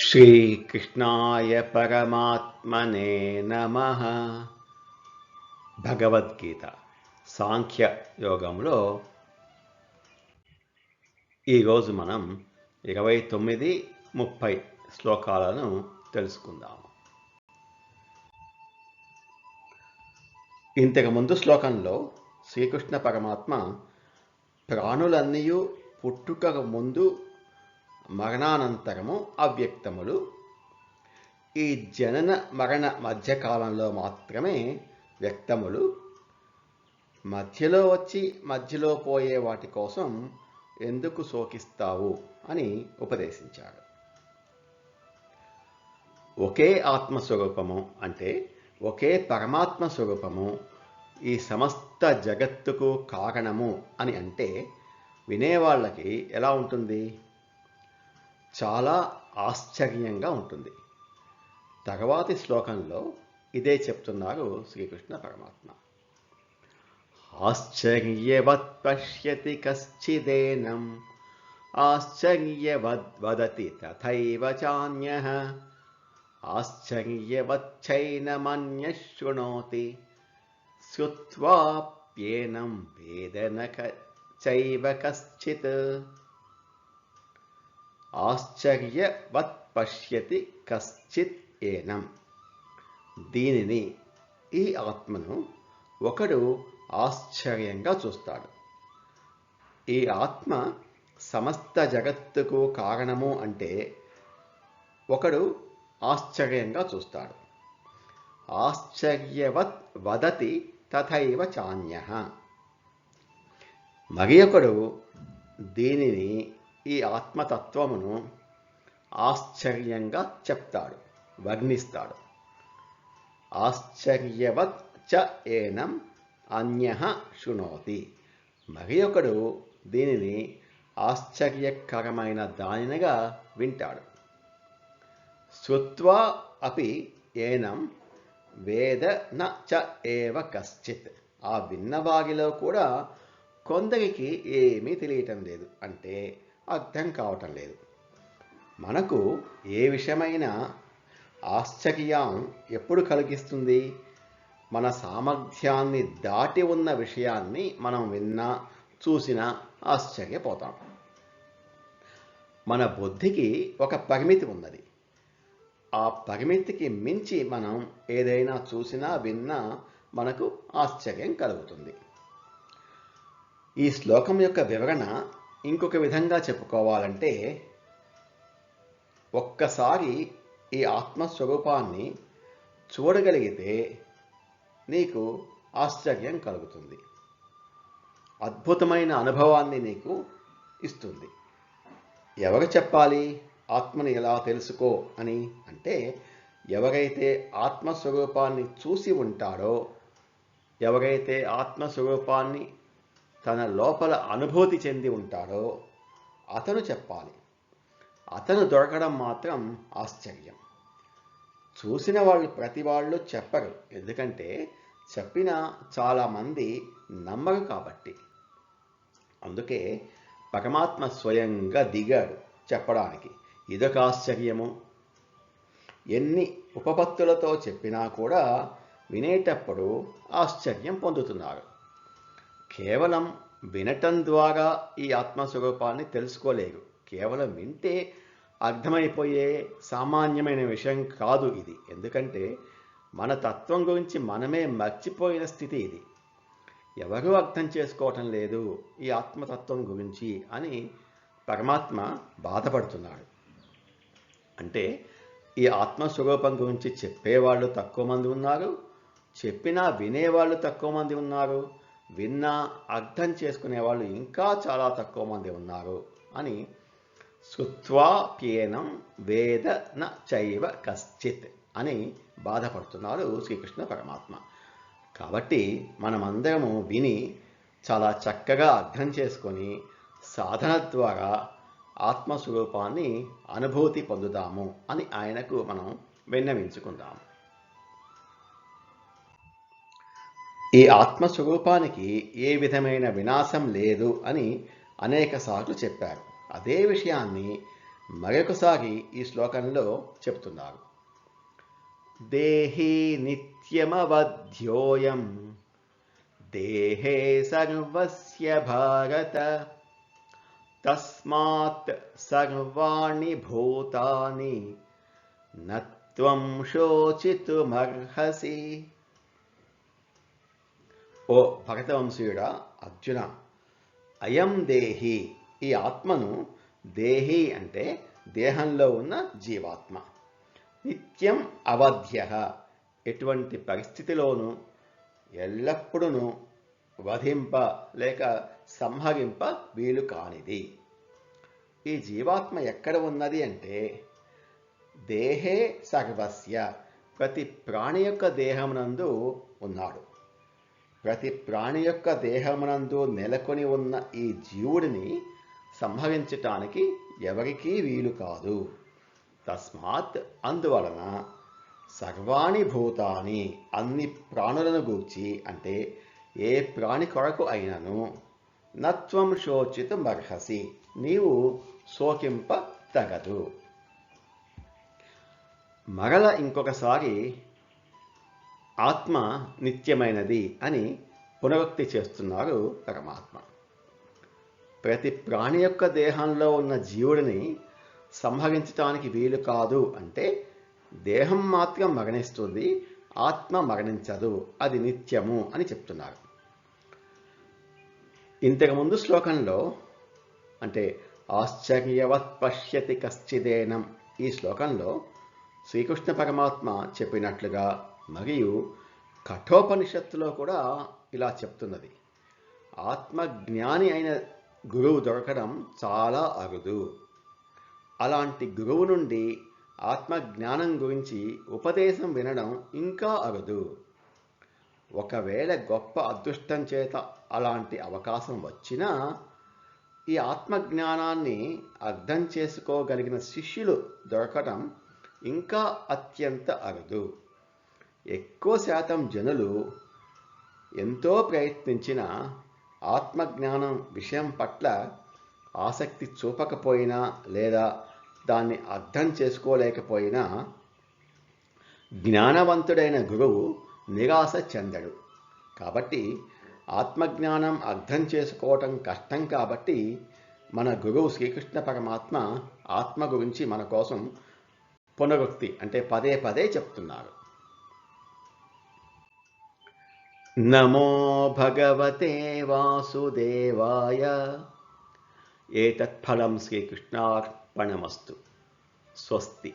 శ్రీకృష్ణాయ పరమాత్మనే నమః. భగవద్గీత సాంఖ్య యోగంలో ఈరోజు మనం 29, 30 శ్లోకాలను తెలుసుకుందాము. ఇంతకుముందు శ్లోకంలో శ్రీకృష్ణ పరమాత్మ ప్రాణులన్నీ పుట్టుకకు ముందు మరణానంతరము అవ్యక్తములు, ఈ జనన మరణ మధ్యకాలంలో మాత్రమే వ్యక్తములు, మధ్యలో వచ్చి మధ్యలో పోయే వాటి కోసం ఎందుకు శోకిస్తావు అని ఉపదేశించాడు. ఒకే ఆత్మస్వరూపము అంటే ఒకే పరమాత్మ స్వరూపము ఈ సమస్త జగత్తుకు కారణము అని అంటే వినేవాళ్ళకి ఎలా ఉంటుంది? చాలా ఆశ్చర్యంగా ఉంటుంది. తర్వాతి శ్లోకంలో ఇదే చెప్తున్నారు శ్రీకృష్ణ పరమాత్మ. ఆశ్చర్యవత్ పశ్యతి కశ్చిదేనం ఆశ్చర్యవద్ వదతి తథైవ చాన్యః ఆశ్చర్యవచ్చైనమన్యః శృణోతి శ్రుత్వాప్యేనం వేద న చైవ కశ్చిత్. ఆశ్చర్యవత్ పశ్యతి కశ్చిత్ ఏనం, దీనిని ఈ ఆత్మను ఒకడు ఆశ్చర్యంగా చూస్తాడు. ఈ ఆత్మ సమస్త జగత్తుకు కారణము అంటే ఒకడు ఆశ్చర్యంగా చూస్తాడు. ఆశ్చర్యవత్ వదతి తథైవ చాన్యః, మరి ఒకడు దీనిని ఈ ఆత్మతత్వమును ఆశ్చర్యంగా చెప్తాడు, వర్ణిస్తాడు. ఆశ్చర్యవత్ చ ఏనం అన్యః శృణోతి, మరి ఒకడు దీనిని ఆశ్చర్యకరమైన దానినిగా వింటాడు. శ్రుత్వా అపి ఏనం వేద న చ ఏవ కశ్చిత్, ఆ విన్నవారిలో కూడా కొందరికి ఏమీ తెలియటం లేదు, అంటే అర్థం కావటం లేదు. మనకు ఏ విషయమైన ఆశ్చర్యం ఎప్పుడు కలిగిస్తుంది? మన సామర్థ్యాన్ని దాటి ఉన్న విషయాన్ని మనం విన్నా చూసినా ఆశ్చర్యపోతాం. మన బుద్ధికి ఒక పరిమితి ఉన్నది. ఆ పరిమితికి మించి మనం ఏదైనా చూసినా విన్నా మనకు ఆశ్చర్యం కలుగుతుంది. ఈ శ్లోకం యొక్క వివరణ ఇంకొక విధంగా చెప్పుకోవాలంటే, ఒక్కసారి ఈ ఆత్మస్వరూపాన్ని చూడగలిగితే నీకు ఆశ్చర్యం కలుగుతుంది, అద్భుతమైన అనుభవాన్ని నీకు ఇస్తుంది. ఎవరు చెప్పాలి ఆత్మని ఎలా తెలుసుకో అని అంటే, ఎవరైతే ఆత్మస్వరూపాన్ని చూసి ఉంటాడో, ఎవరైతే ఆత్మస్వరూపాన్ని తన లోపల అనుభూతి చెంది ఉంటాడో అతను చెప్పాలి. అతను దొరకడం మాత్రం ఆశ్చర్యం. చూసిన వాళ్ళు ప్రతి వాళ్ళు చెప్పరు, ఎందుకంటే చెప్పినా చాలామంది నమ్మరు కాబట్టి. అందుకే పరమాత్మ స్వయంగా దిగాడు చెప్పడానికి. ఇదొక ఆశ్చర్యము. ఎన్ని ఉపపత్తులతో చెప్పినా కూడా వినేటప్పుడు ఆశ్చర్యం పొందుతున్నారు. కేవలం వినటం ద్వారా ఈ ఆత్మస్వరూపాన్ని తెలుసుకోలేరు. కేవలం వింటే అర్థమైపోయే సామాన్యమైన విషయం కాదు ఇది. ఎందుకంటే మన తత్వం గురించి మనమే మర్చిపోయిన స్థితి ఇది. ఎవరూ అర్థం చేసుకోవటం లేదు ఈ ఆత్మతత్వం గురించి అని పరమాత్మ బాధపడుతున్నాడు. అంటే ఈ ఆత్మస్వరూపం గురించి చెప్పేవాళ్ళు తక్కువ మంది ఉన్నారు, చెప్పినా వినేవాళ్ళు తక్కువ మంది ఉన్నారు, విన్నా అర్థం చేసుకునేవాళ్ళు ఇంకా చాలా తక్కువ మంది ఉన్నారు అని శ్రుత్వాప్యేనం వేద న చైవ కశ్చిత్ అని బాధపడుతున్నారు శ్రీకృష్ణ పరమాత్మ. కాబట్టి మనమందరము విని చాలా చక్కగా అర్థం చేసుకొని సాధన ద్వారా ఆత్మస్వరూపాన్ని అనుభూతి పొందుదాము అని ఆయనకు మనం విన్నవించుకుందాము. ఈ ఆత్మస్వరూపానికి ఏ విధమైన వినాశం లేదు అని అనేక సార్లు చెప్పారు. అదే విషయాన్ని మరొకసారి ఈ శ్లోకంలో చెప్తున్నారు. దేహీ నిత్యమవధ్యోయం దేహే సర్వస్య భారత తస్మాత్ సర్వాణి భూతాని నత్వం శోచితుమర్హసి. ఓ భరతవంశీయుడా అర్జున, అయం దేహి, ఈ ఆత్మను, దేహి అంటే దేహంలో ఉన్న జీవాత్మ, నిత్యం అవధ్య, ఎటువంటి పరిస్థితిలోనూ ఎల్లప్పుడూ వధింప లేక సంహరింప వీలు కానిది. ఈ జీవాత్మ ఎక్కడ ఉన్నది అంటే దేహే సర్వస్య, ప్రతి ప్రాణి యొక్క దేహమునందు ఉన్నాడు. ప్రతి ప్రాణి యొక్క దేహమునందు నెలకొని ఉన్న ఈ జీవుడిని సంహరించటానికి ఎవరికీ వీలు కాదు. తస్మాత్, అందువలన, సర్వాణి భూతాని, అన్ని ప్రాణులను గూర్చి అంటే ఏ ప్రాణి కొరకు అయినను, నత్వం శోచితుమర్హసి, నీవు శోకింప తగదు. మరల ఇంకొకసారి ఆత్మ నిత్యమైనది అని పునరుక్తి చేస్తున్నారు పరమాత్మ. ప్రతి ప్రాణి యొక్క దేహంలో ఉన్న జీవుడిని సంహరించటానికి వీలు కాదు అంటే దేహం మాత్రం మరణిస్తుంది, ఆత్మ మరణించదు, అది నిత్యము అని చెప్తున్నారు. ఇంతకుముందు శ్లోకంలో అంటే ఆశ్చర్యవత్ పశ్యతి కశ్చిదేనం, ఈ శ్లోకంలో శ్రీకృష్ణ పరమాత్మ చెప్పినట్లుగా మరియు కఠోపనిషత్తులో కూడా ఇలా చెప్తున్నది. ఆత్మజ్ఞాని అయిన గురువు దొరకడం చాలా అరుదు. అలాంటి గురువు నుండి ఆత్మజ్ఞానం గురించి ఉపదేశం వినడం ఇంకా అరుదు. ఒకవేళ గొప్ప అదృష్టం చేత అలాంటి అవకాశం వచ్చినా ఈ ఆత్మజ్ఞానాన్ని అర్థం చేసుకోగలిగిన శిష్యులు దొరకడం ఇంకా అత్యంత అరుదు. ఎక్కువ శాతం జనులు ఎంతో ప్రయత్నించిన ఆత్మజ్ఞానం విషయం పట్ల ఆసక్తి చూపకపోయినా లేదా దాన్ని అర్థం చేసుకోలేకపోయినా జ్ఞానవంతుడైన గురువు నిరాశ చెందడు. కాబట్టి ఆత్మజ్ఞానం అర్థం చేసుకోవటం కష్టం కాబట్టి మన గురువు శ్రీకృష్ణ పరమాత్మ ఆత్మ గురించి మన కోసం పునరుక్తి అంటే పదే పదే చెప్తున్నారు. నమో భగవతే వాసుదేవాయ. ఏతత్ ఫలం శ్రీకృష్ణార్పణమస్తు. స్వస్తి.